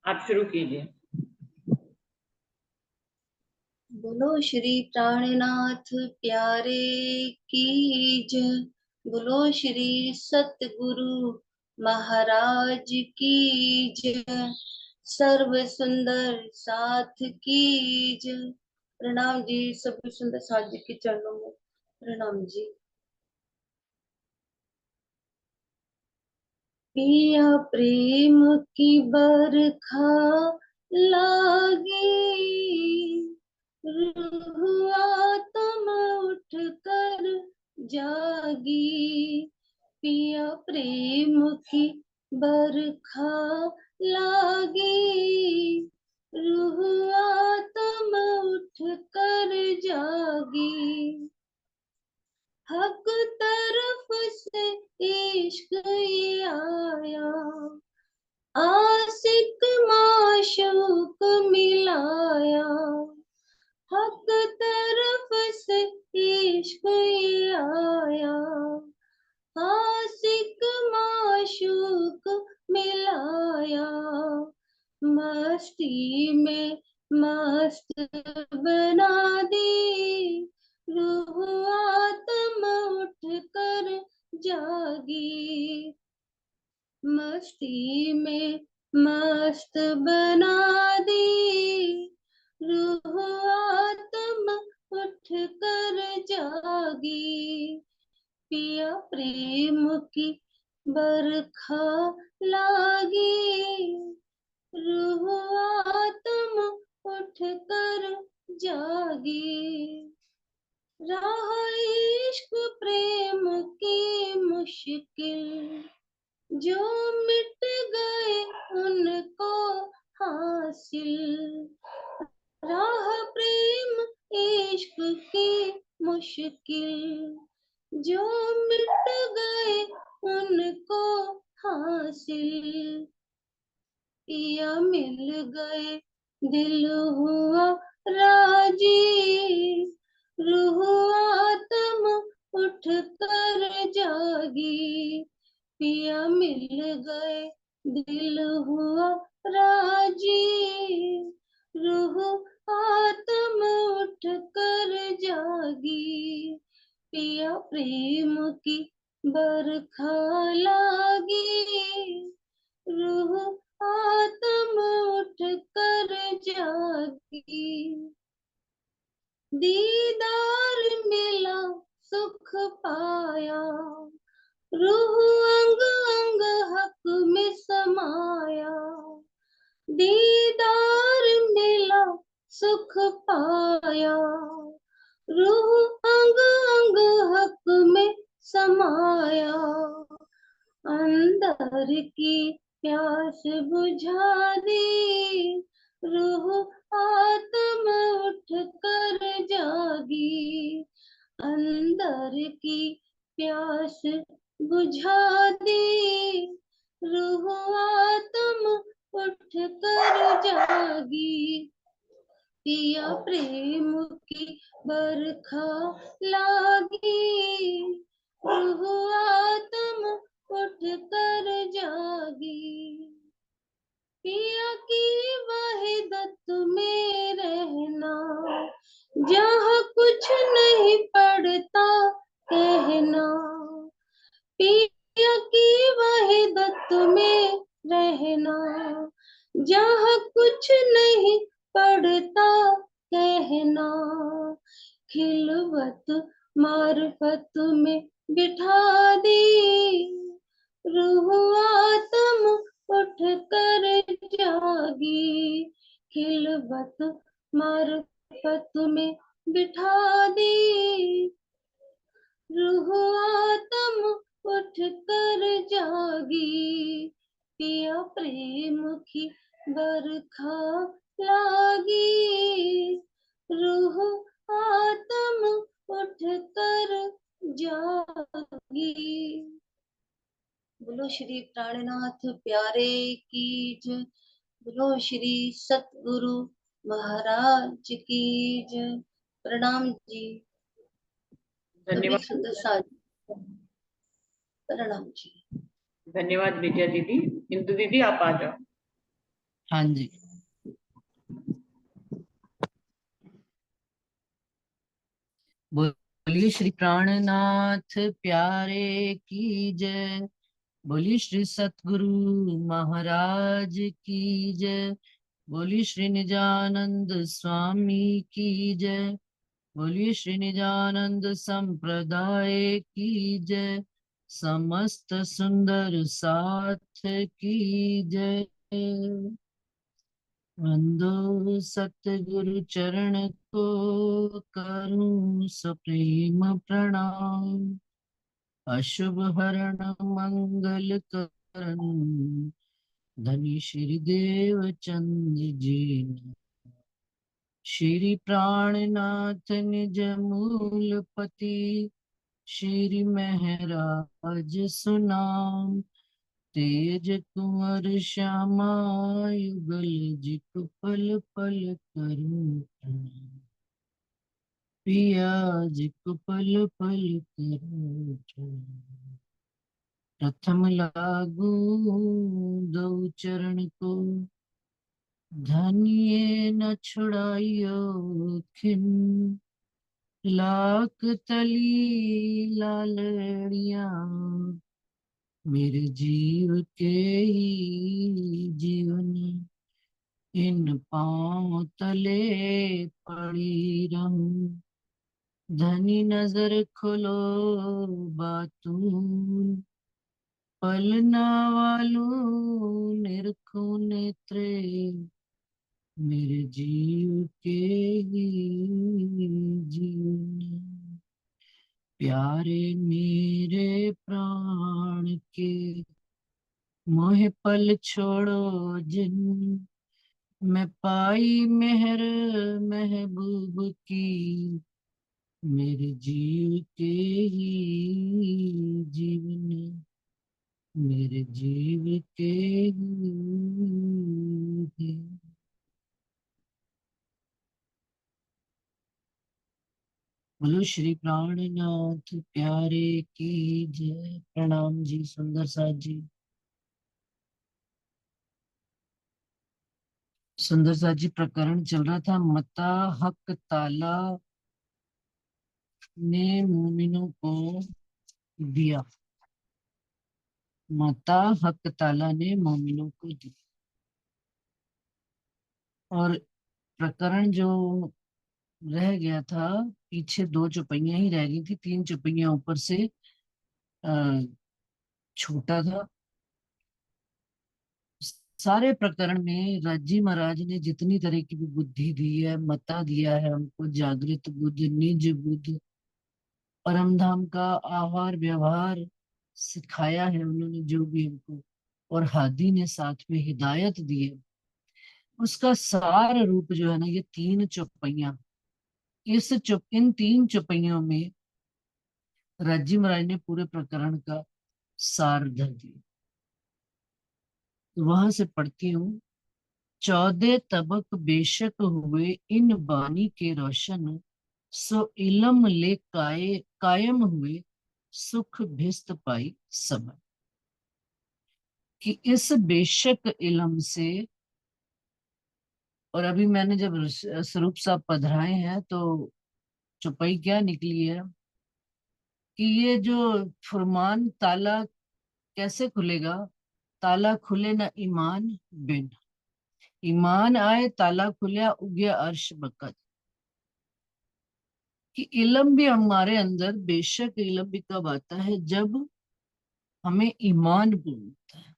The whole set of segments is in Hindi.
आप शुरू कीजिए। बोलो श्री प्राणनाथ प्यारे की जय। बोलो श्री सतगुरु महाराज की जय। सर्व सुंदर साथ की जय। प्रणाम जी, सभी सुंदर साथ जी के चरणों में प्रणाम जी। पिया प्रेम की बरखा लागी, रूह आत्म उठ कर जागी। पिया प्रेम की बरखा लागी, रूह आत्म उठ कर जागी। हक तरफ से इश्क ये आया, आशिक माशूक मिलाया। हक तरफ से इश्क ये आया, आशिक माशूक मिलाया। मस्ती में मस्त बना दी, रूह आत्म उठ कर जागी। मस्ती में मस्त बना दी, रूह आत्म उठ कर जागी। पिया प्रेम की बरखा लागी, रूह आत्म उठ कर जागी। राह इश्क प्रेम की मुश्किल, जो मिट गए उनको हासिल। राह प्रेम इश्क की मुश्किल, जो मिट गए उनको हासिल। पिया मिल गए दिल हुआ राजी, रूह आत्म उठ कर जागी। पिया मिल गए दिल हुआ राजी, रूह आत्म उठ कर जागी। पिया प्रेम की बरखा लागी, रूह आत्म उठ कर जागी। दीदार मिला सुख पाया, रूह अंग अंग हक में समाया। दीदार मिला सुख पाया, रूह अंग अंग हक में समाया। अंदर की प्यास बुझा दी, रूह आत्म उठ कर जागी। अंदर की प्यास बुझा दी, रूह आत्म उठ कर जागी। पिया प्रेम की बरखा लागी, रूह आत्म उठ कर जागी। पिया की वहीदत में रहना, जहाँ कुछ नहीं पड़ता कहना। पिया की वहीदत में रहना, जहाँ कुछ नहीं पड़ता कहना। खिलवत मार्फत में बिठा दी, रूह आत्म उठ कर जागी। खिलवत मार्फत में बिठा दी, रूह आत्म उठ कर जागी। पिया प्रेम की बरखा लागी, रूह आत्म उठ कर जागी। बोलो श्री प्राणनाथ प्यारे की जय। बोलो श्री सतगुरु महाराज की जय। प्रणाम जी, सभी धन्यवाद। सुंदर साथ प्रणाम जी। धन्यवाद विजया दीदी। इंदु दीदी आप आ जाओ। हाँ जी। बोलिए श्री प्राणनाथ प्यारे की जय। बोलिए श्री सतगुरु महाराज की जय। बोलिए श्री निजानंद स्वामी की जय। बोलिए श्री निजानंद संप्रदाय की जय। समस्त सुंदर साथ की जय। वंदो सतगुरु चरण को करूं सप्रेम प्रणाम। अशुभ हरण मंगल करण धनी श्री देव चंद्र जी। श्री प्राणनाथ निज मूलपति श्री महराज सुनाम। तेज कुंवर श्यामा युगल जित पल पल करूं प्रणाम। पिया जित पल पल करूं प्रणाम। प्रथम लागू दो चरण को धनिये न छुड़ाइयो खिन। लाख तली लालड़िया मेरे जीव के ही जीवन। इन पांव तले पड़ी रहूं। धनी नजर खोलो बातून। पलना वालू निरखो नेत्रे मेरे जीव के ही जीवन। प्यारे मेरे प्राण के मोह पल छोड़ो जिन। मैं पाई मेहर महबूब की मेरे जीव के ही जीवन। मेरे जीव के ही जीवन। बोलो श्री प्राणनाथ प्यारे की जय। प्रणाम जी सुंदर साथ जी। सुंदर साथ जी प्रकरण चल रहा था मता हक ताला ने मोमिनों को दिया। मता हक ताला ने मोमिनों को दिया। और प्रकरण जो रह गया था, पीछे दो चौपाइयां ही रह गई थी, तीन चौपाइयां ऊपर से आ, छूटा था। सारे प्रकरण में राजी महाराज ने जितनी तरह की भी बुद्धि दी है, मता दिया है हमको, जागृत बुद्ध, निज बुद्ध, परम धाम का आहार व्यवहार सिखाया है उन्होंने जो भी हमको, और हादी ने साथ में हिदायत दी है, उसका सार रूप जो है ना, ये तीन चौपाइयां। इन तीन चौपाइयों में राजी महाराज ने पूरे प्रकरण का सार धर दिया। तो वहां से पढ़ती हूँ। 14 तबक बेशक हुए इन बानी के रोशन। सो इलम ले कायम हुए सुख भिस्त पाई समय। कि इस बेशक इलम से, और अभी मैंने जब स्वरूप साहब पधराए हैं तो चौपाई क्या निकली है कि ये जो फुरमान ताला कैसे खुलेगा। ताला खुले ना ईमान बिन। ईमान आए ताला खुलिया उगे अर्श बकत। कि इल्म भी हमारे अंदर, बेशक इल्म भी कब आता है जब हमें ईमान मिलता है।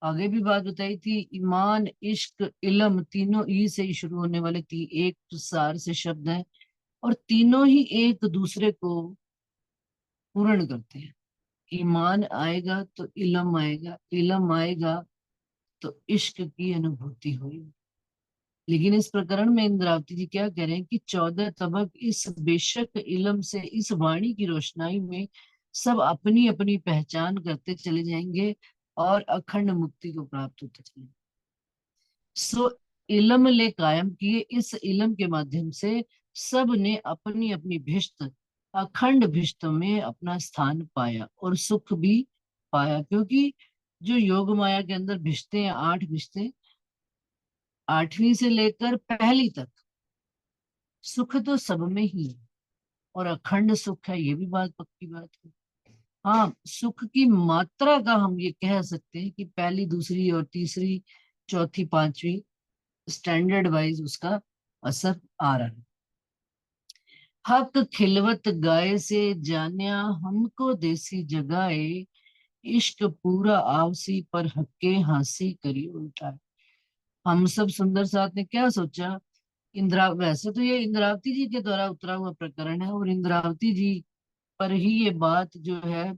आगे भी बात बताई थी, ईमान इश्क इल्म तीनों ई से ही शुरू होने वाले एक सार से शब्द हैं, और तीनों ही एक दूसरे को पूर्ण करते हैं। ईमान आएगा तो इल्म आएगा, इल्म आएगा तो इश्क की अनुभूति हुई। लेकिन इस प्रकरण में इंद्रावती जी क्या कह रहे हैं कि 14 तबक इस बेशक इल्म से, इस वाणी की रोशनाई में सब अपनी अपनी पहचान करते चले जाएंगे और अखंड मुक्ति को प्राप्त होते चले। सो इल्म ले कायम किए, इस इल्म के माध्यम से सब ने अपनी अपनी भिष्ट, अखंड भिष्ट में अपना स्थान पाया और सुख भी पाया। क्योंकि जो योग माया के अंदर भिष्टे हैं, 8 भिष्टे, 8वीं से लेकर पहली तक सुख तो सब में ही है, और अखंड सुख है, ये भी बात पक्की बात है। हाँ, सुख की मात्रा का हम ये कह सकते हैं कि पहली, दूसरी और तीसरी, चौथी, पांचवी स्टैंडर्ड वाइज उसका असर आ रहा है। हक खिलवत गाय से जान्या, हमको देसी जगाए, इश्क पूरा आवसी पर हक्के हांसी करी उल्टा। हम सब सुंदर साथ ने क्या सोचा, इंद्रा, वैसे तो ये इंद्रावती जी के द्वारा उतरा हुआ प्रकरण है, और इंद्रावती जी पर ही ये बात जो है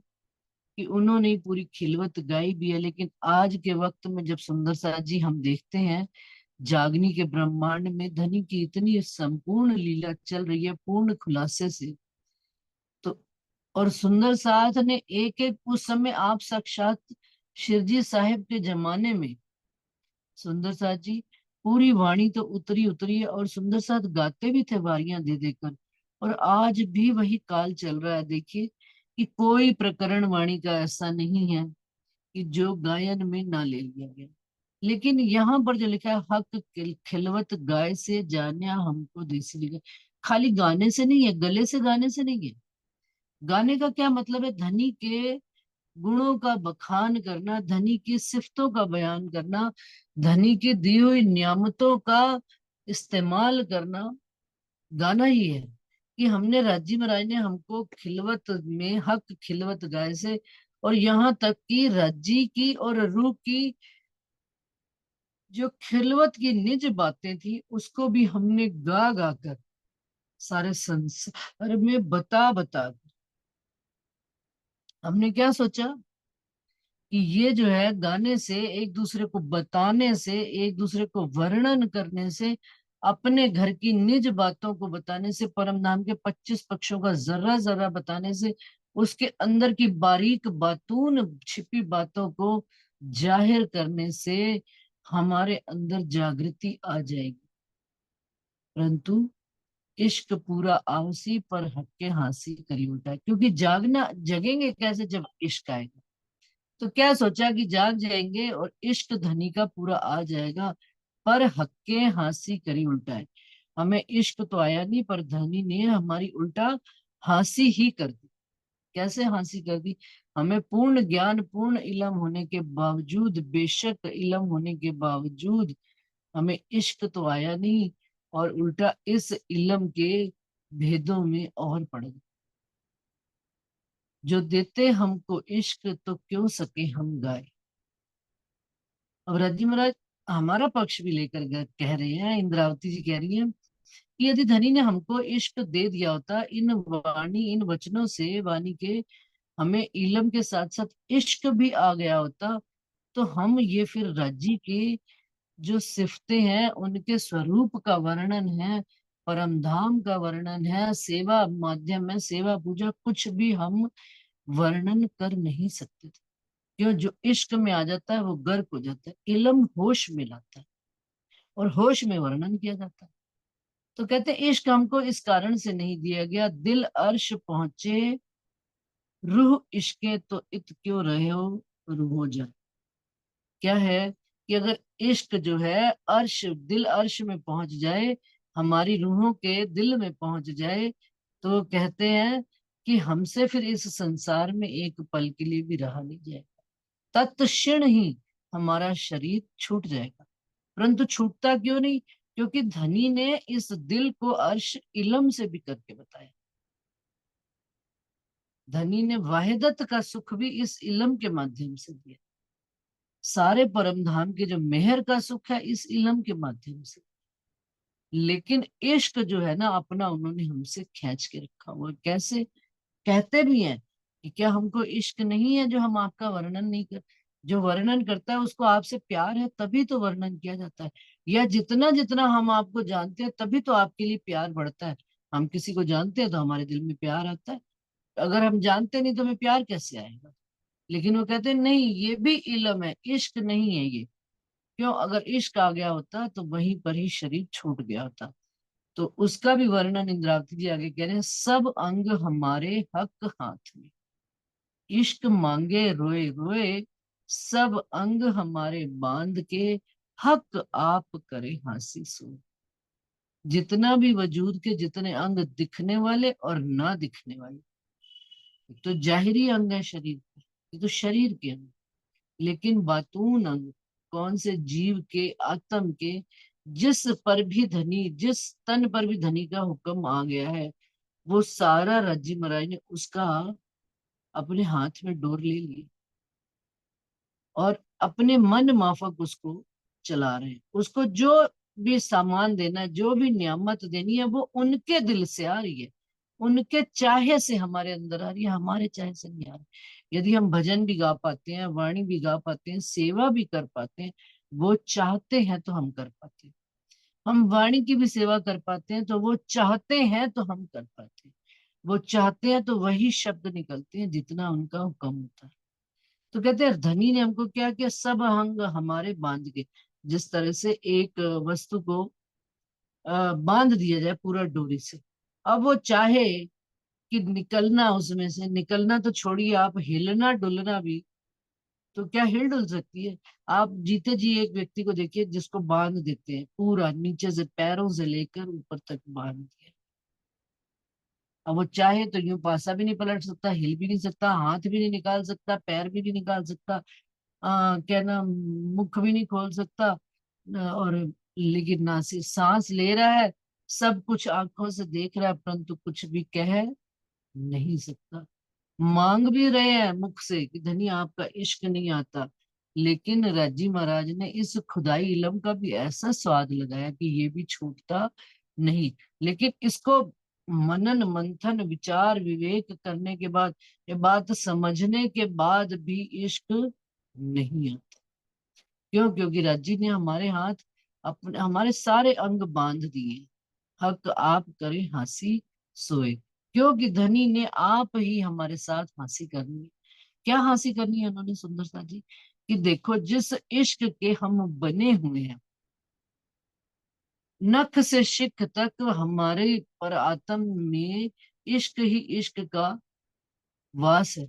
कि उन्होंने पूरी खिलवत गाई भी है। लेकिन आज के वक्त में जब सुंदर साथ जी हम देखते हैं, जागनी के ब्रह्मांड में धनी की इतनी संपूर्ण लीला चल रही है पूर्ण खुलासे से, तो और सुंदर साथ ने एक एक, उस समय आप साक्षात शिरजी साहिब के जमाने में सुंदर साथ जी पूरी वाणी तो उतरी उतरी है, और सुंदर साथ गाते भी थे वारियां दे देकर। और आज भी वही काल चल रहा है, देखिए कि कोई प्रकरण वाणी का ऐसा नहीं है कि जो गायन में ना ले लिया गया। लेकिन यहाँ पर जो लिखा है, हक खिलवत गाय से जान्या हमको देसी लिखा, खाली गाने से नहीं है, गले से गाने से नहीं है। गाने का क्या मतलब है, धनी के गुणों का बखान करना, धनी की सिफतों का बयान करना, धनी की दी हुई नियामतों का इस्तेमाल करना, गाना ही है। कि हमने राजी महाराज ने हमको खिलवत में हक खिलवत गाय से, और यहाँ तक कि राज्जी की और रूह की जो खिलवत की निज बातें थी उसको भी हमने गा गा कर सारे संसार में बता बता कर, हमने क्या सोचा कि ये जो है गाने से, एक दूसरे को बताने से, एक दूसरे को वर्णन करने से, अपने घर की निज बातों को बताने से, परम धाम के 25 पक्षों का जर्रा जर्रा बताने से, उसके अंदर की बारीक बातून छिपी बातों को जाहिर करने से हमारे अंदर जागृति आ जाएगी। परंतु इश्क पूरा आवसी पर हक्के हासी करी उल्टा है, क्योंकि जागना, जगेंगे कैसे जब इश्क आएगा। तो क्या सोचा कि जाग जाएंगे और इश्क धनी का पूरा आ जाएगा, पर हक्के हासी करी उल्टा है। हमें इश्क तो आया नहीं, पर धनी ने हमारी उल्टा हासी ही कर दी। कैसे हासिल कर दी, हमें पूर्ण ज्ञान पूर्ण इल्म होने के बावजूद, बेशक इल्म होने के बावजूद हमें इश्क तो आया नहीं, और उल्टा इस इल्म के भेदों में और पड़ गए। जो देते हमको इश्क तो क्यों सके हम गाए। अब रजी महाराज हमारा पक्ष भी लेकर कह रहे हैं, इंद्रावती जी कह रही हैं कि यदि धनी ने हमको इश्क दे दिया होता, इन वाणी इन वचनों से, वाणी के हमें इल्म के साथ साथ इश्क भी आ गया होता, तो हम ये फिर रज्जी की जो सिफतें हैं, उनके स्वरूप का वर्णन है, परम धाम का वर्णन है, सेवा माध्यम है, सेवा पूजा, कुछ भी हम वर्णन कर नहीं सकते थे। क्यों, जो इश्क में आ जाता है वो गर्क हो जाता है, इल्म होश में लाता है, और होश में वर्णन किया जाता है। तो कहते हैं इश्क हमको इस कारण से नहीं दिया गया, दिल अर्श पहुंचे रूह इश्के तो इत क्यों रहे हो रूहो जा। क्या है कि अगर इश्क जो है अर्श, दिल अर्श में पहुंच जाए, हमारी रूहों के दिल में पहुंच जाए, तो कहते हैं कि हमसे फिर इस संसार में एक पल के लिए भी रहा नहीं जाएगा, तत्क्षण ही हमारा शरीर छूट जाएगा। परंतु छूटता क्यों नहीं, क्योंकि धनी ने इस दिल को अर्श इलम से भी करके बताया। धनी ने वाहिदत का सुख भी इस इलम के माध्यम से दिया, सारे परम धाम के जो मेहर का सुख है इस इलम के माध्यम से। लेकिन इश्क जो है ना, अपना उन्होंने हमसे खींच के रखा हुआ है। कैसे, कहते भी हैं कि क्या हमको इश्क नहीं है जो हम आपका वर्णन नहीं कर, जो वर्णन करता है उसको आपसे प्यार है तभी तो वर्णन किया जाता है, या जितना जितना हम आपको जानते हैं तभी तो आपके लिए प्यार बढ़ता है। हम किसी को जानते हैं तो हमारे दिल में प्यार आता है, अगर हम जानते नहीं तो हमें प्यार कैसे आएगा। लेकिन वो कहते हैं नहीं, ये भी इल्म है, इश्क नहीं है ये। क्यों, अगर इश्क आ गया होता तो वहीं पर ही शरीर छूट गया होता। तो उसका भी वर्णन इंद्रावती जी आगे कह रहे हैं, सब अंग हमारे हक हाथ में, इश्क मांगे रोए रोए, सब अंग हमारे बांध के, हक आप करे हांसी सो। जितना भी वजूद के जितने अंग दिखने वाले और ना दिखने वाले, एक तो जाहिरी अंग है शरीर के, ये तो शरीर के अंग, लेकिन बातून अंग, कौन से जीव के, आत्म के, जिस पर भी धनी, जिस तन पर भी धनी का हुक्म आ गया है, वो सारा राज्य महाराज ने उसका अपने हाथ में डोर ले ली और अपने मन माफक उसको चला रहे हैं। उसको जो भी सामान देना है, जो भी नियामत देनी है, वो उनके दिल से आ रही है, उनके चाहे से हमारे अंदर आ रही है, हमारे चाहे से नहीं आ रही। यदि हम भजन भी गा पाते हैं, वाणी भी गा पाते हैं, सेवा भी कर पाते हैं, वो चाहते हैं तो हम कर पाते हैं। हम वाणी की भी सेवा कर पाते हैं तो वो चाहते हैं तो हम कर पाते हैं। वो चाहते हैं तो वही शब्द निकलते हैं जितना उनका हुक्म होता है। तो कहते हैं धनी ने हमको क्या किया, सब अंग हमारे बांध के। जिस तरह से एक वस्तु को बांध दिया जाए पूरा डोरी से, अब वो चाहे कि निकलना, उसमें से निकलना तो छोड़िए, आप हिलना डुलना भी, तो क्या हिल डुल सकती है? आप जीते जी एक व्यक्ति को देखिए जिसको बांध देते हैं, पूरा नीचे से पैरों से लेकर ऊपर तक बांध दिया, अब वो चाहे तो यूं पासा भी नहीं पलट सकता, हिल भी नहीं सकता, हाथ भी नहीं निकाल सकता, पैर भी नहीं निकाल सकता, क्या नाम, मुख भी नहीं खोल सकता, और लेकिन ना से सांस ले रहा है, सब कुछ आंखों से देख रहा है, परंतु कुछ भी कह नहीं सकता। मांग भी रहे हैं मुख से कि धनी आपका इश्क नहीं आता, लेकिन राजी महाराज ने इस खुदाई इलम का भी ऐसा स्वाद लगाया कि ये भी छूटता नहीं। लेकिन इसको मनन मंथन विचार विवेक करने के बाद, ये बात समझने के बाद भी इश्क नहीं आता। क्यों? क्योंकि राजी ने हमारे हाथ, अपने हमारे सारे अंग बांध दिए। हक आप करे हंसी सोए, क्योंकि धनी ने आप ही हमारे साथ हंसी करनी है। क्या हंसी करनी है उन्होंने सुंदरता जी? कि देखो जिस इश्क के हम बने हुए हैं, नख से शिख तक हमारे पर आत्म में इश्क ही इश्क का वास है।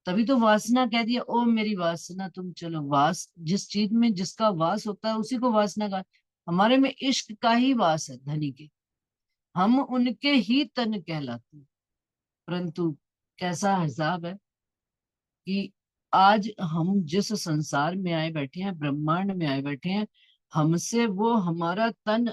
तभी तो वासना कह दिया, ओ मेरी वासना तुम चलो। वास, जिस चीज में जिसका वास होता है उसी को वासना का। हमारे में इश्क का ही वास है धनी के, हम उनके ही तन कहलाते हैं। परंतु कैसा हिसाब है कि आज हम जिस संसार में आए बैठे हैं, ब्रह्मांड में आए बैठे हैं, हमसे वो हमारा तन,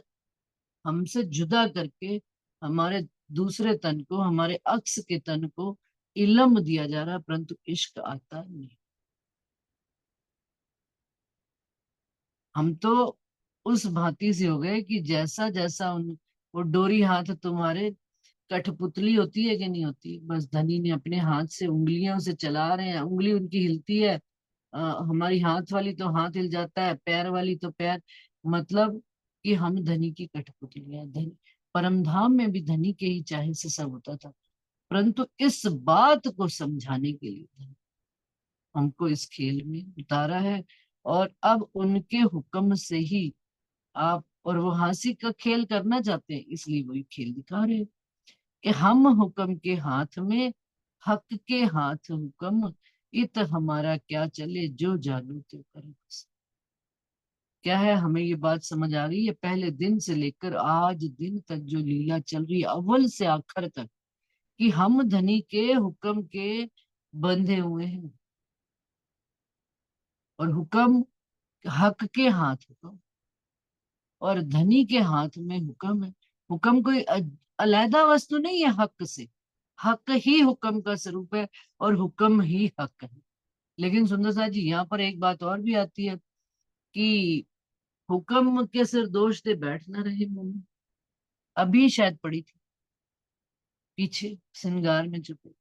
हमसे जुदा करके हमारे दूसरे तन को, हमारे अक्स के तन को इलम दिया जा रहा है, परंतु इश्क आता नहीं। हम तो उस भांति से हो गए कि जैसा जैसा उन, वो डोरी हाथ तुम्हारे, कठपुतली होती है कि नहीं होती, बस धनी ने अपने हाथ से उंगलियों से चला रहे हैं, उंगली उनकी हिलती है, हमारी हाथ वाली तो हाथ हिल जाता है, पैर वाली तो पैर, मतलब कि हम धनी की कठपुतलियां। धनी, परम धाम में भी धनी के ही चाहे से सब होता था, परंतु इस बात को समझाने के लिए धनी हमको इस खेल में उतारा है। और अब उनके हुक्म से ही आप, और वो हंसी का खेल करना चाहते हैं, इसलिए वही खेल दिखा रहे हैं कि हम हुक्म के हाथ में, हक के हाथ हुक्म, इत हमारा क्या चले, जो जानो तो करे बस। क्या है, हमें ये बात समझ आ गई है पहले दिन से लेकर आज दिन तक जो लीला चल रही है, अव्वल से आखिर तक, कि हम धनी के हुक्म के बंधे हुए हैं, और हुक्म हक के हाथ हुक्म, और धनी के हाथ में हुक्म है। हुक्म कोई अलैदा वस्तु नहीं है हक से, हक ही हुक्म का स्वरूप है, और हुक्म ही हक है। लेकिन सुंदर साहब जी, यहाँ पर एक बात और भी आती है कि हुक्म के सिर दोष दे बैठ ना रहे मुंह में। अभी शायद पड़ी थी पीछे श्रृंगार में छुपे,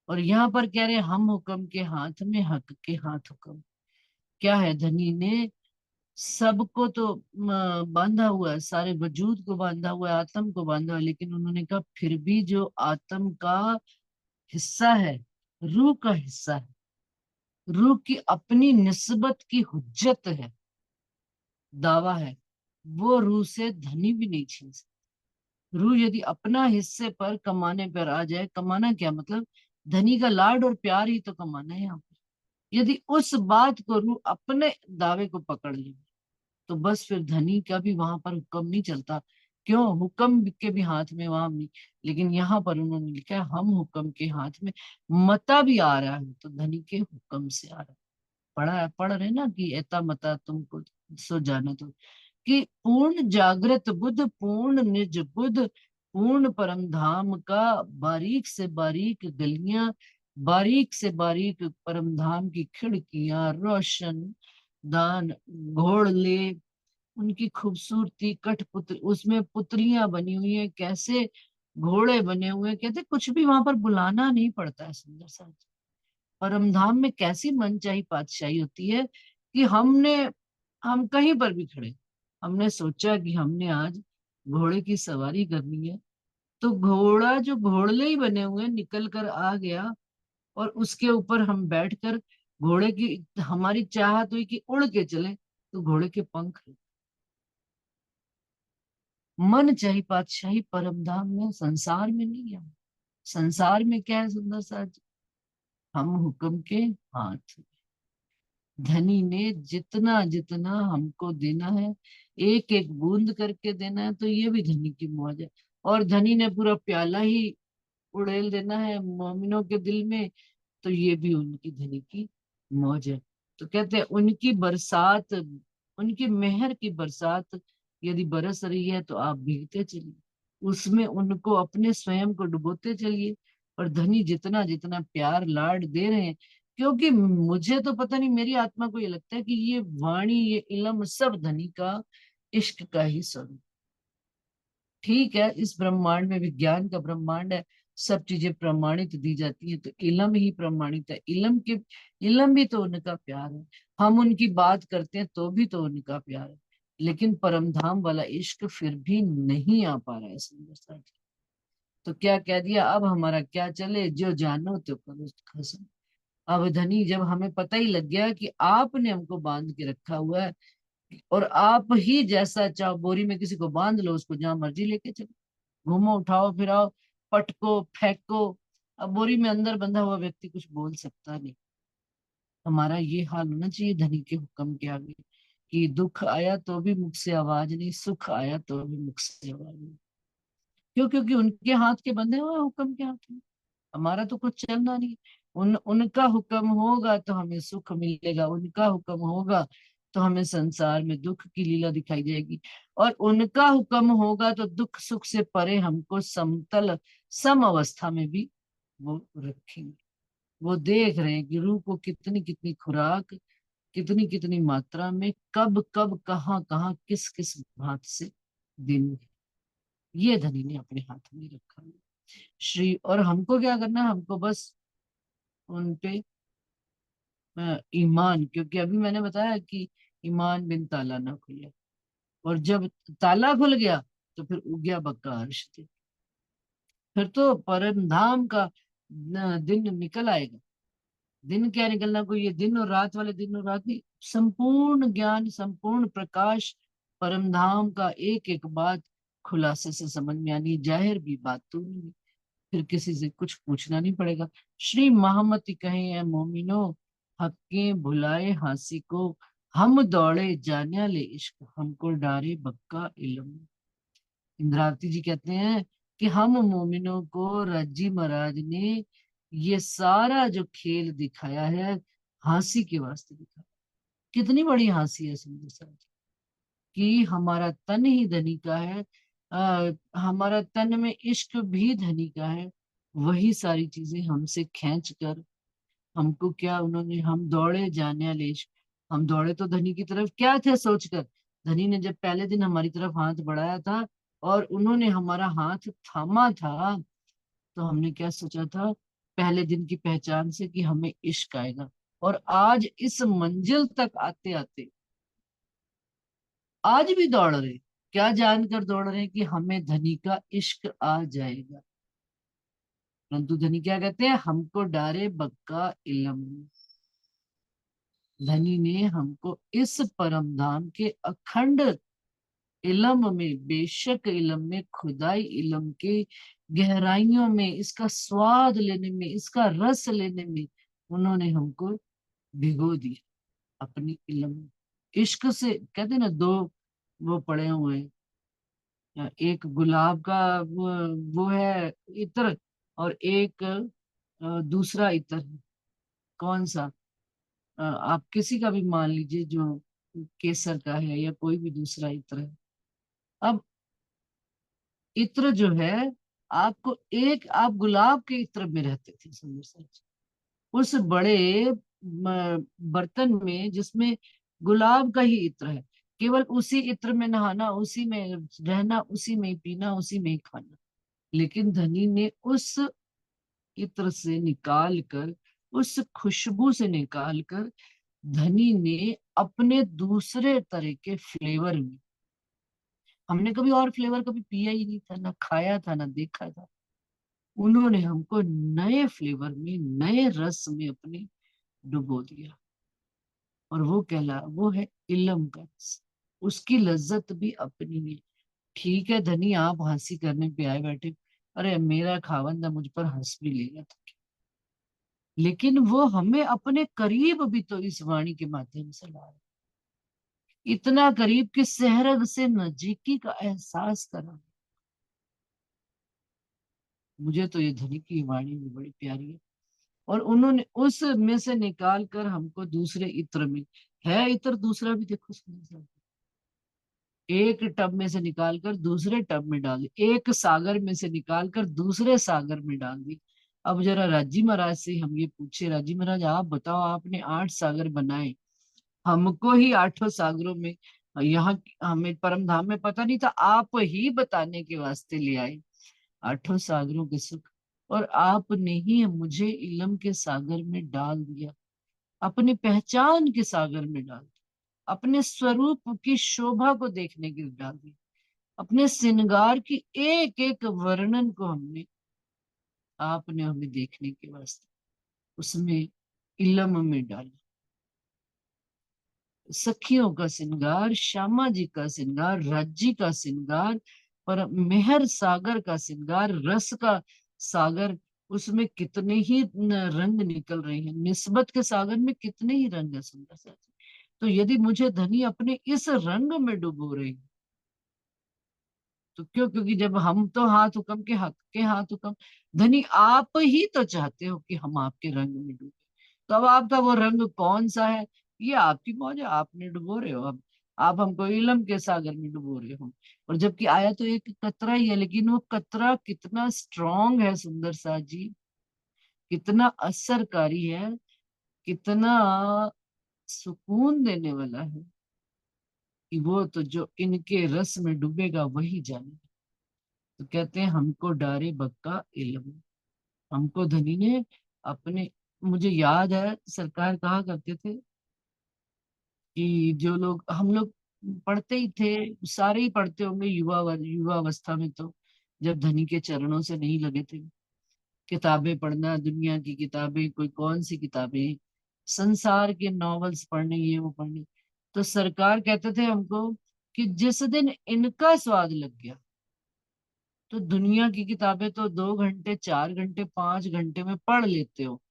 और यहाँ पर कह रहे हम हुक्म के हाथ में, हक के हाथ हुक्म। क्या है, धनी ने सबको तो बांधा हुआ है, सारे वजूद को बांधा हुआ है, आत्म को बांधा हुआ है, लेकिन उन्होंने कहा फिर भी जो आत्म का हिस्सा है, रूह का हिस्सा है, रूह की अपनी निस्बत की हुज्जत है, दावा है, वो रूह से धनी भी नहीं छीन सकता। रूह यदि अपना हिस्से पर कमाने पर आ जाए, कमाना क्या मतलब, धनी का लाड और प्यार ही तो कमाना है यहाँ पर। यदि उस बात को अपने दावे को पकड़ ले तो बस फिर धनी का भी वहां पर हुक्म नहीं चलता। क्यों, हुक्म के भी हाथ में वहां नहीं, लेकिन यहाँ पर उन्होंने लिखा है हम हुक्म के हाथ में। मता भी आ रहा है तो धनी के हुक्म से आ रहा है। पढ़ रहे ना कि एता मता तुमको सो जाना तो, कि पूर्ण जागृत बुद्ध, पूर्ण निज बुद्ध, पूर्ण परम धाम का बारीक से बारीक गलियां, बारीक से बारीक परम धाम की खिड़कियां, रोशन दान, घोड़ले, उनकी खूबसूरती, कठपुतली, उसमें पुतलियां बनी हुई है, कैसे घोड़े बने हुए हैं। कहते कुछ भी वहां पर बुलाना नहीं पड़ता है। सुंदर सा परम धाम में कैसी मनचाही पातशाही होती है कि हम कहीं पर भी खड़े, हमने सोचा कि हमने आज घोड़े की सवारी करनी है, तो घोड़ा जो घोड़ले ही बने हुए हैं निकल कर आ गया, और उसके ऊपर हम बैठकर घोड़े की, हमारी चाहत हुई कि उड़ के चले तो घोड़े के पंख लगे। मन चाही पातशाही परम धाम में, संसार में नहीं है। संसार में क्या है सुंदर सा, हम हुक्म के हाथ। धनी ने जितना जितना हमको देना है, एक एक बूंद करके देना है, तो ये भी धनी की मौज है। और धनी ने पूरा प्याला ही उड़ेल देना है मोमिनों के दिल में, तो ये भी उनकी धनी की मौज है। तो कहते हैं उनकी बरसात, उनकी मेहर की बरसात यदि बरस रही है तो आप भीगते चलिए, उसमें उनको अपने स्वयं को डुबोते चलिए। और धनी जितना जितना प्यार लाड दे रहे हैं, क्योंकि मुझे तो पता नहीं, मेरी आत्मा को ये लगता है कि ये वाणी, ये इलम सब धनी का इश्क का ही स्वरूप। ठीक है, इस ब्रह्मांड में विज्ञान का ब्रह्मांड है, सब चीजें प्रमाणित दी जाती है, तो इलम ही प्रमाणित है। इलम भी तो उनका प्यार है। हम उनकी बात करते हैं तो भी तो उनका प्यार है, लेकिन परमधाम वाला इश्क फिर भी नहीं आ पा रहा है सुंदर सा जी। तो क्या कह दिया, अब हमारा क्या चले, जो जानो तो करो खसम। अब धनी, जब हमें पता ही लग गया कि आपने हमको बांध के रखा हुआ है, और आप ही जैसा चाहो बोरी में किसी को बांध लो, उसको जहां मर्जी लेके चलो, घूमो उठाओ फिराओ, पटको फेंको। अब बोरी में अंदर बंधा हुआ व्यक्ति कुछ बोल सकता नहीं। हमारा ये हाल होना चाहिए धनी के हुक्म के आगे, कि दुख आया तो भी मुख से आवाज नहीं, सुख आया तो भी मुख से आवाज नहीं। क्यों, क्योंकि उनके हाथ के बंधे हुए हैं, हुक्म के हाथ में। हमारा तो कुछ चलना नहीं। उनका हुक्म होगा तो हमें सुख मिलेगा, उनका हुक्म होगा तो हमें संसार में दुख की लीला दिखाई देगी। और उनका हुक्म होगा तो दुख सुख से परे हमको समतल, सम अवस्था में भी वो रखेंगे। वो देख रहे हैं कि रूह को कितनी कितनी खुराक, कितनी कितनी मात्रा में, कब कब कहाँ कहाँ किस किस भांत से देनी है। ये धनी ने अपने हाथ में रखा है श्री। और हमको क्या करना है, हमको बस उन पे ईमान, क्योंकि अभी मैंने बताया कि ईमान बिन ताला ना खुले, और जब ताला खुल गया तो फिर उगया बक्का अर्श थे। फिर तो परम धाम का दिन निकल आएगा। दिन क्या निकलना, कोई ये दिन और रात वाले दिन और रात नहीं, संपूर्ण ज्ञान, संपूर्ण प्रकाश, परम धाम का एक एक बात खुलासे से समझ में आनी, जाहिर भी बात तो नहीं, फिर किसी से कुछ पूछना नहीं पड़ेगा। श्री महामति कहे है मोमिनो, हक्के भुलाए हांसी को, हम दौड़े जाने ले इश्क, हमको डारे बक्का इल्म। इंद्रावती जी कहते हैं कि हम मोमिनों को रज्जी महाराज ने ये सारा जो खेल दिखाया है, हंसी के वास्ते दिखाया। कितनी बड़ी हंसी है सुंदर सा जी, कि हमारा तन ही धनी का है, हमारा तन में इश्क भी धनी का है। वही सारी चीजें हमसे खींच कर हमको, क्या उन्होंने, हम दौड़े जाने वाले इश्क, हम दौड़े तो धनी की तरफ क्या थे सोचकर। धनी ने जब पहले दिन हमारी तरफ हाथ बढ़ाया था और उन्होंने हमारा हाथ थामा था, तो हमने क्या सोचा था पहले दिन की पहचान से, कि हमें इश्क आएगा। और आज इस मंजिल तक आते आते आज भी दौड़ रहे, क्या जानकर दौड़ रहे हैं कि हमें धनी का इश्क आ जाएगा। परंतु धनी क्या कहते हैं, हमको डारे बक्का इलम। धनी ने हमको इस परम धाम के अखंड इलम में, बेशक इलम में, खुदाई इलम के गहराइयों में, इसका स्वाद लेने में, इसका रस लेने में उन्होंने हमको भिगो दिया अपनी इल्म में। इश्क से कहते हैं ना, दो वो पड़े हुए हैं, एक गुलाब का वो है इत्र, और एक दूसरा इत्र है। कौन सा? आप किसी का भी मान लीजिए, जो केसर का है या कोई भी दूसरा इत्र है। अब इत्र जो है, आपको एक, आप गुलाब के इत्र में रहते थे सुंदर सा, उस बड़े बर्तन में जिसमें गुलाब का ही इत्र है, केवल उसी इत्र में नहाना, उसी में रहना, उसी में ही पीना, उसी में ही खाना। लेकिन धनी ने उस इत्र से निकाल कर, उस खुशबू से निकाल कर, धनी ने अपने दूसरे तरह के फ्लेवर में, हमने कभी और फ्लेवर कभी पिया ही नहीं था, ना खाया था, ना देखा था, उन्होंने हमको नए फ्लेवर में, नए रस में अपने डुबो दिया। और वो है इलम का रस। उसकी लज्जत भी अपनी है। ठीक है धनी, आप हंसी करने पे आए बैठे, अरे मेरा खावंदा मुझ पर हंस भी लेगा तो क्या? लेकिन वो हमें अपने करीब भी तो इस वाणी के माध्यम से ला रहे, इतना करीब कि सहरग से नजीकी का एहसास करा। मुझे तो ये धनी की वाणी भी बड़ी प्यारी है। और उन्होंने उस में से निकाल कर हमको दूसरे इत्र में, है इत्र दूसरा भी देखो सुंदर, एक टब में से निकालकर दूसरे टब में डाल दी, एक सागर में से निकालकर दूसरे सागर में डाल दी। अब जरा राजी महाराज से हम ये पूछे, राजी महाराज आप बताओ, आपने 8 सागर बनाए, हमको ही 8 सागरों में, यहाँ हमें परम धाम में पता नहीं था, आप ही बताने के वास्ते ले आए 8 सागरों के सुख, और आपने ही मुझे इलम के सागर में डाल दिया, अपनी पहचान के सागर में डाल दिया, अपने स्वरूप की शोभा को देखने के लिए डाल दिया, अपने श्रृंगार की एक एक वर्णन को हमने, आपने हमें देखने के वास्ते उसमें इलम में डाला। सखियों का श्रृंगार, श्यामा जी का श्रृंगार, राज्जी का श्रृंगार, पर मेहर सागर का श्रृंगार, रस का सागर, उसमें कितने ही रंग निकल रहे हैं, निस्बत के सागर में कितने ही रंग है सुंदर सा। तो यदि मुझे धनी अपने इस रंग में डुबो रहे हैं, तो क्यों? क्योंकि जब हम तो हाथ हुक्म के, हक के हाथ हुक्म, धनी आप ही तो चाहते हो कि हम आपके रंग में डूबे। तो अब आपका वो रंग कौन सा है? ये आपकी मौज है, आपने डुबो रहे हो। अब आप हमको इलम के सागर में डुबो रहे हो, और जबकि आया तो एक कतरा ही है, लेकिन वो कतरा कितना स्ट्रांग है सुंदर सा जी, कितना असरकारी है, कितना सुकून देने वाला है, कि वो तो जो इनके रस में डूबेगा वही जाने। तो कहते हैं हमको डारे बक्का इल्म, हमको धनी ने अपने, मुझे याद है सरकार कहा करते थे कि जो लोग, हम लोग पढ़ते ही थे, सारे ही पढ़ते होंगे युवा अवस्था में, तो जब धनी के चरणों से नहीं लगे थे, किताबें पढ़ना, दुनिया की किताबें, कोई कौन सी किताबें, संसार के नॉवेल्स पढ़ने, ये वो पढ़ने, तो सरकार कहते थे हमको कि जिस दिन इनका स्वाद लग गया, तो दुनिया की किताबें तो 2 घंटे, 4 घंटे, 5 घंटे में पढ़ लेते हो,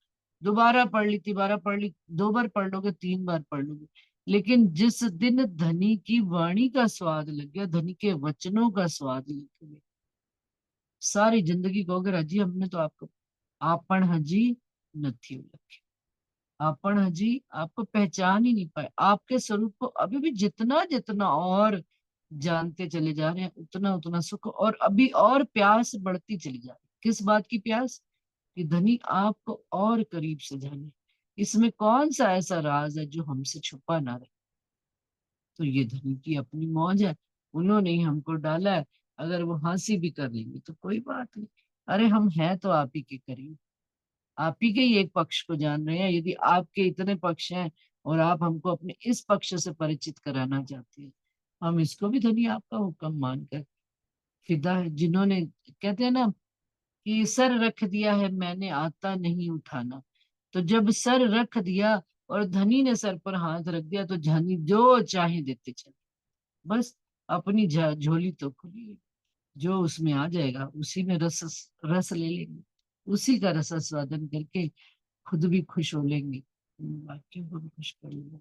दोबारा पढ़ ली, तिबारा पढ़ ली, 2 बार पढ़ लोगे, 3 बार पढ़ लोगे। लेकिन जिस दिन धनी की वाणी का स्वाद लग गया, धनी के वचनों का स्वाद लग गया, सारी जिंदगी कहोगे राजी हमने तो आपको आपन हजी नथी लगे, आपन हजी आपको पहचान ही नहीं पाए, आपके स्वरूप को अभी भी जितना जितना और जानते चले जा रहे हैं, उतना उतना सुख, और अभी और प्यास बढ़ती चली जा रही है। किस बात की प्यास? कि धनी आपको और करीब से जाने, इसमें कौन सा ऐसा राज है जो हमसे छुपा ना रहे। तो ये धनी की अपनी मौज है, उन्होंने ही हमको डाला है। अगर वो हंसी भी कर लेंगे तो कोई बात नहीं, अरे हम हैं तो आप ही के करीब, आप ही के ही एक पक्ष को जान रहे हैं। यदि आपके इतने पक्ष हैं और आप हमको अपने इस पक्ष से परिचित कराना चाहते हैं, हम इसको भी धनी आपका हुक्म मानकर फिदा है। जिन्होंने, कहते हैं ना कि सर रख दिया है मैंने, आता नहीं उठाना, तो जब सर रख दिया और धनी ने सर पर हाथ रख दिया, तो धनी जो चाहे देते चले, बस अपनी झोली तो खुली है, जो उसमें आ जाएगा उसी में रस रस ले लेंगे, उसी का रस स्वादन करके खुद भी खुश हो लेंगे, वाक्य को भी खुश कर लो।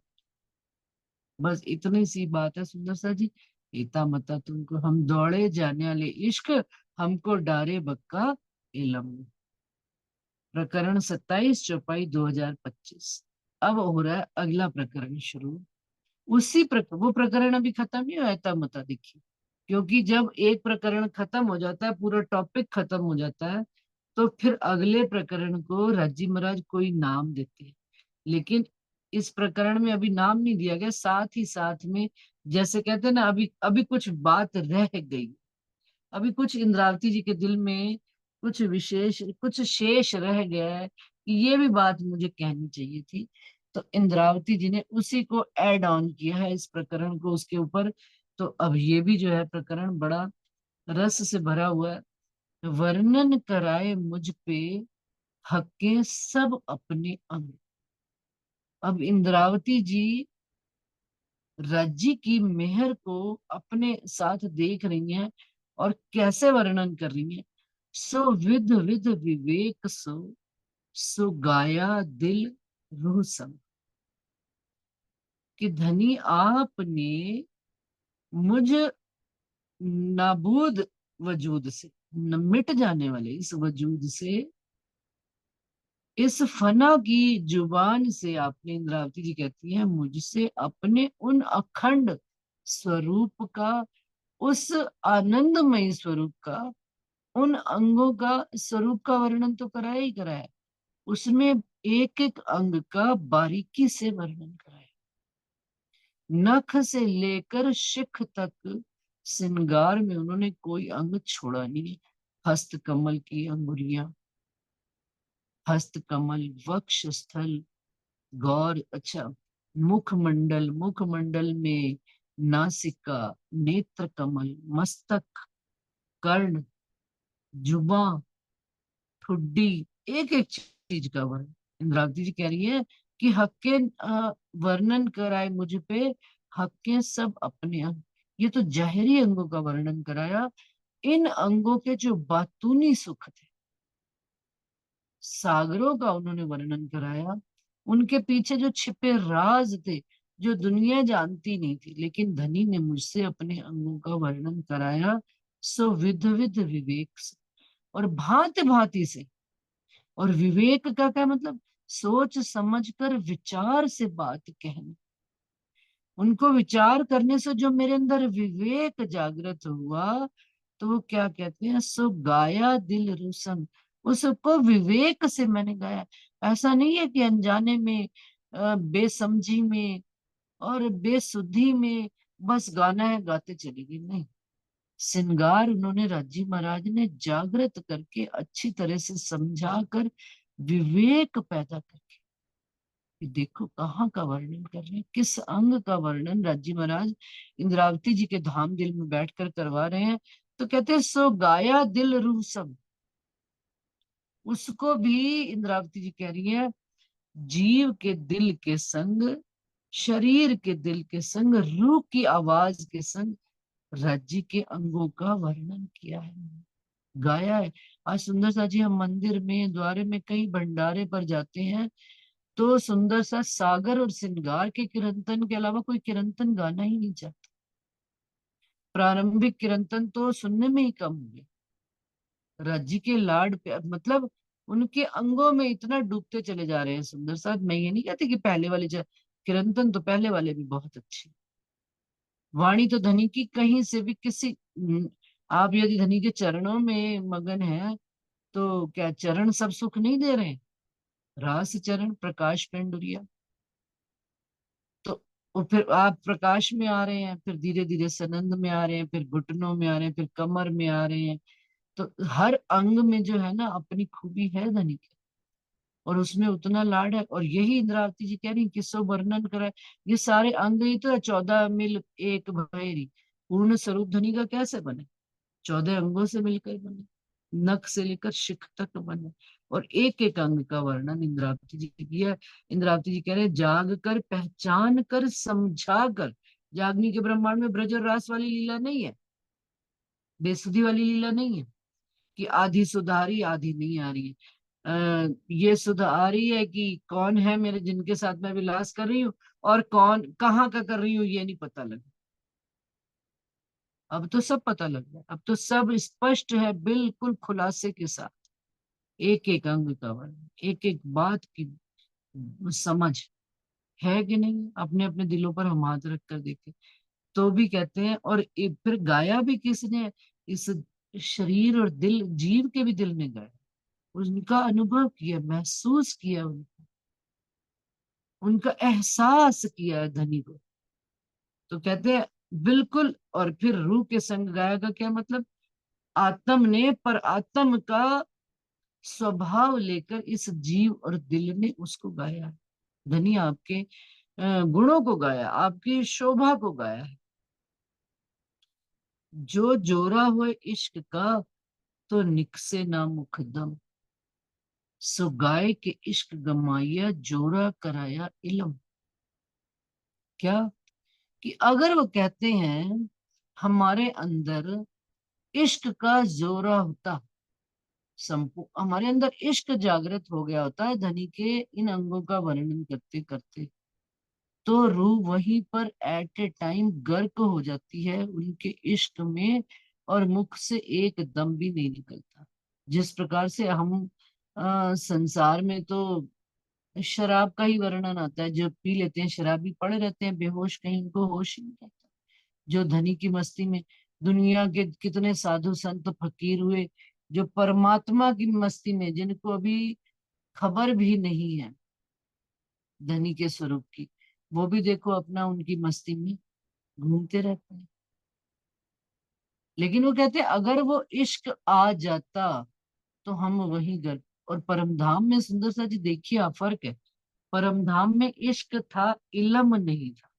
बस इतनी सी बात है सुंदर सा जी। इता मता तुमको हम दौड़े जाने वाले इश्क, हमको डारे बक्का इलम। प्रकरण 27 चौपाई 2025। अब हो रहा है अगला प्रकरण शुरू। वो प्रकरण अभी खत्म नहीं हुआ था, मता देखिए। क्योंकि जब एक प्रकरण खत्म हो जाता है, पूरा टॉपिक खत्म हो जाता है, तो फिर अगले प्रकरण को राजी महाराज कोई नाम देते हैं। लेकिन इस प्रकरण में अभी नाम नहीं दिया गया, साथ ही साथ में जैसे कहते हैं ना, अभी अभी कुछ बात रह गई। अभी कुछ इंद्रावती जी के दिल में कुछ विशेष, कुछ शेष रह गया है कि ये भी बात मुझे कहनी चाहिए थी। तो इंद्रावती जी ने उसी को ऐड ऑन किया है इस प्रकरण को उसके ऊपर। तो अब ये भी जो है प्रकरण बड़ा रस से भरा हुआ है। वर्णन कराए मुझ पे हके सब अपने अंग। अब इंद्रावती जी राज्य की मेहर को अपने साथ देख रही हैं और कैसे वर्णन कर रही हैं। सो विध विध विवेक सो गाया दिल रूह संग। कि धनी आपने मुझ नाबूद वजूद से, मिट जाने वाले इस वजूद से, इस फना की जुबान से आपने, इंद्रावती जी कहती हैं, मुझसे अपने उन अखंड स्वरूप का, उस आनंदमय स्वरूप का, उन अंगों का स्वरूप का वर्णन तो कराया ही कराया। उसमें एक एक अंग का बारीकी से वर्णन कराया। नख से लेकर शिख तक श्रृंगार में उन्होंने कोई अंग छोड़ा नहीं। हस्त कमल की अंगुलियां, हस्त कमल, वक्ष स्थल, गौर, अच्छा, मुखमंडल, मुखमंडल में नासिका, नेत्र कमल, मस्तक, कर्ण, जुबा, ठुड्डी, एक एक चीज का वर्णन। इंद्रावती जी कह रही है कि हक्के वर्णन कराए मुझ पे, हक्के सब अपने अंग। ये तो जाहिरी अंगों का वर्णन कराया। इन अंगों के जो बातूनी सुख थे, सागरों का उन्होंने वर्णन कराया। उनके पीछे जो छिपे राज थे, जो दुनिया जानती नहीं थी, लेकिन धनी ने मुझसे अपने अंगों का वर्णन कराया। सो विध विध विवेक से, और भांति भांति से। और विवेक का क्या मतलब? सोच समझ कर विचार से बात कहना। उनको विचार करने से जो मेरे अंदर विवेक जागृत हुआ, तो वो क्या कहते हैं, सो गाया दिल रुसन। उसको विवेक से मैंने गाया। ऐसा नहीं है कि अनजाने में, बेसमझी में और बेसुद्धि में बस गाना है, गाते चलेगी, नहीं। श्रृंगार उन्होंने राजी महाराज ने जागृत करके, अच्छी तरह से समझा कर, विवेक पैदा करके, कि देखो कहाँ का वर्णन कर रहे हैं, किस अंग का वर्णन राज्य महाराज इंद्रावती जी के धाम दिल में बैठकर करवा रहे हैं। तो कहते हैं, सो गाया दिल रूह सब। उसको भी इंद्रावती जी कह रही है, जीव के दिल के संग, शरीर के दिल के संग, रूह की आवाज के संग राज्य के अंगों का वर्णन किया है, गाया है। आज सुंदर सा जी हम मंदिर में, द्वारे में, कई भंडारे पर जाते हैं, तो सुंदर सा सागर और श्रृंगार के कीर्तन के अलावा कोई कीर्तन गाना ही नहीं चाहता। प्रारंभिक कीर्तन तो सुनने में ही कम हुए। राज्य के लाड पे मतलब उनके अंगों में इतना डूबते चले जा रहे हैं सुंदर साथ। मैं ये नहीं कहती कि पहले वाले कीर्तन तो पहले वाले भी बहुत अच्छे। वाणी तो धनी की कहीं से भी किसी, आप यदि धनी के चरणों में मगन है, तो क्या चरण सब सुख नहीं दे रहे हैं? रास चरण प्रकाश पेंडुरिया। तो वो फिर आप प्रकाश में आ रहे हैं, फिर धीरे धीरे सनंद में आ रहे हैं, फिर घुटनों में आ रहे हैं, फिर कमर में आ रहे हैं। तो हर अंग में जो है ना अपनी खूबी है धनी की, और उसमें उतना लाड है। और यही इंद्रावती जी कह रही किसो वर्णन करा है। ये सारे अंग ही तो है, 14 मिल एक भैरी। पूर्ण स्वरूप धनी का कैसे बने? 14 अंगों से मिलकर बने, नख से लेकर शिख तक बने। और एक एक अंग का वर्णन इंद्रावती जी ने किया। इंद्रावती जी कह रहे हैं, जाग कर, पहचान कर, समझा कर। जागनी के ब्रह्मांड में ब्रज और रास वाली लीला नहीं है, बेसुधी वाली लीला नहीं है कि आधी सुधारी आधी नहीं आ रही है। ये सुध आ रही है कि कौन है मेरे जिनके साथ मैं विलास कर रही हूँ, और कौन कहाँ का कर रही हूँ ये नहीं पता लगा। अब तो सब पता लग गया, अब तो सब स्पष्ट है, बिल्कुल खुलासे के साथ, एक एक अंग का वर्णन, एक एक बात की समझ है कि नहीं। अपने अपने दिलों पर हम हाथ रख कर देखें तो भी कहते हैं। और फिर गाया भी किसने, इस शरीर और दिल, जीव के भी दिल ने गाया, उनका अनुभव किया, महसूस किया, उनका एहसास किया है धनी को। तो कहते हैं बिल्कुल। और फिर रूह के संग गाया का क्या मतलब, आत्म ने, पर आत्म का स्वभाव लेकर इस जीव और दिल ने उसको गाया है। धनी आपके गुणों को गाया, आपकी शोभा को गाया है। जो जोरा हुए इश्क का, तो निकसे ना मुखदम, सो गाय के इश्क गमाया, जोरा कराया इलम। क्या, कि अगर वो कहते हैं हमारे अंदर इश्क का जोरा होता, हमारे अंदर इश्क जागृत हो गया होता है धनी के इन अंगों का वर्णन करते करते, तो रूह वहीं पर एट ए टाइम गर्क हो जाती है उनके इश्क में, और मुख से एक दम भी नहीं निकलता। जिस प्रकार से हम संसार में तो शराब का ही वर्णन आता है, जो पी लेते हैं शराबी पड़े रहते हैं बेहोश, कहीं उनको होश ही नहीं रहता। जो धनी की मस्ती में, दुनिया के कितने साधु संत फकीर हुए जो परमात्मा की मस्ती में, जिनको अभी खबर भी नहीं है धनी के स्वरूप की, वो भी देखो अपना उनकी मस्ती में घूमते रहते हैं। लेकिन वो कहते हैं अगर वो इश्क आ जाता तो हम वहीं गर्क। और परम धाम में, सुंदर सा जी देखिए आप, फर्क है। परम धाम में इश्क था, इलम नहीं था।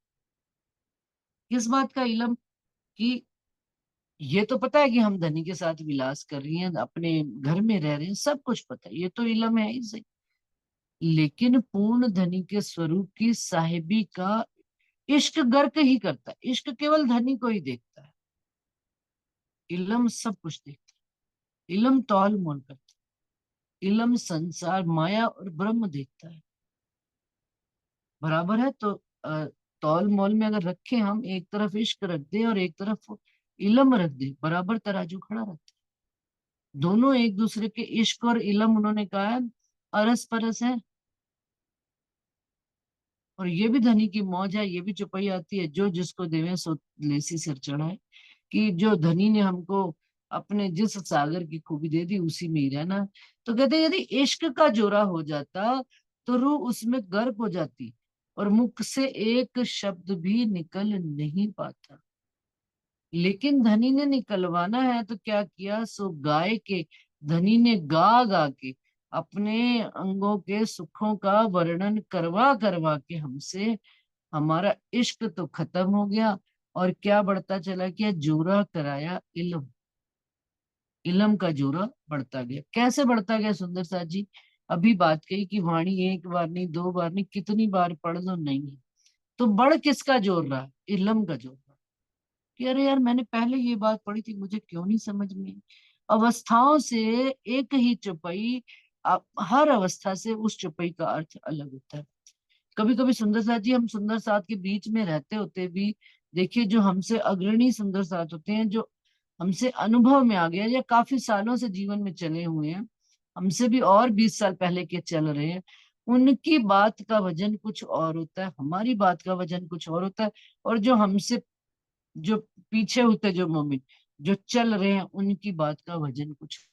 किस बात का इलम, कि ये तो पता है कि हम धनी के साथ विलास कर रही हैं, अपने घर में रह रहे हैं, सब कुछ पता है, ये तो इलम है ही सही। लेकिन पूर्ण धनी के स्वरूप की साहिबी का इश्क गर्क ही करता है, इश्क केवल धनी को ही देखता है, इलम सब कुछ देखता है, इलम तौल मोल करता है, इलम संसार माया और ब्रह्म देखता है। बराबर है तो तौल मोल में अगर रखें, हम एक तरफ इश्क रख दें और एक तरफ इलम रख दें, बराबर तराजू खड़ा रहता है। दोनों एक दूसरे के, इश्क और इलम उन्होंने कहा है अरस परस है। और ये भी धनी की मौज है, ये भी चुपई आती है, जो जिसको देवे सो लेसी सिर चढ़ाए। कि जो धनी ने हमको अपने जिस सागर की खूबी दे दी उसी में ही रहना। तो कहते हैं यदि इश्क का जोरा हो जाता तो रूह उसमें गर्क हो जाती, और मुख से एक शब्द भी निकल नहीं पाता। लेकिन धनी ने निकलवाना है तो क्या किया, सो गाय के, धनी ने गा गा के अपने अंगों के सुखों का वर्णन करवा करवा के हमसे, हमारा इश्क तो खत्म हो गया, और क्या बढ़ता चला गया, जोरा कराया इल्म। इल्म का जोरा बढ़ता गया। कैसे बढ़ता गया सुंदर साथ जी, अभी बात कही कि वाणी एक बार नहीं, दो बार नहीं, कितनी बार पढ़ लो नहीं। तो बढ़ किसका जोर रहा, इल्म का जोर रहा। कि अरे यार मैंने पहले ये बात पढ़ी थी, मुझे क्यों नहीं समझ में आई? अवस्थाओं से एक ही चौपाई, हर अवस्था से उस चौपाई का अर्थ अलग होता है। कभी कभी सुंदर साथ जी, हम सुंदर साथ के बीच में रहते होते भी, देखिए जो हमसे अग्रणी सुंदर साथ होते हैं, जो हमसे अनुभव में आ गया या काफी सालों से जीवन में चले हुए हैं, हमसे भी और 20 साल पहले के चल रहे हैं, उनकी बात का वजन कुछ और होता है, हमारी बात का वजन कुछ और होता है। और जो हमसे, जो पीछे होते, जो मोमिन जो चल रहे हैं, उनकी बात का वजन कुछ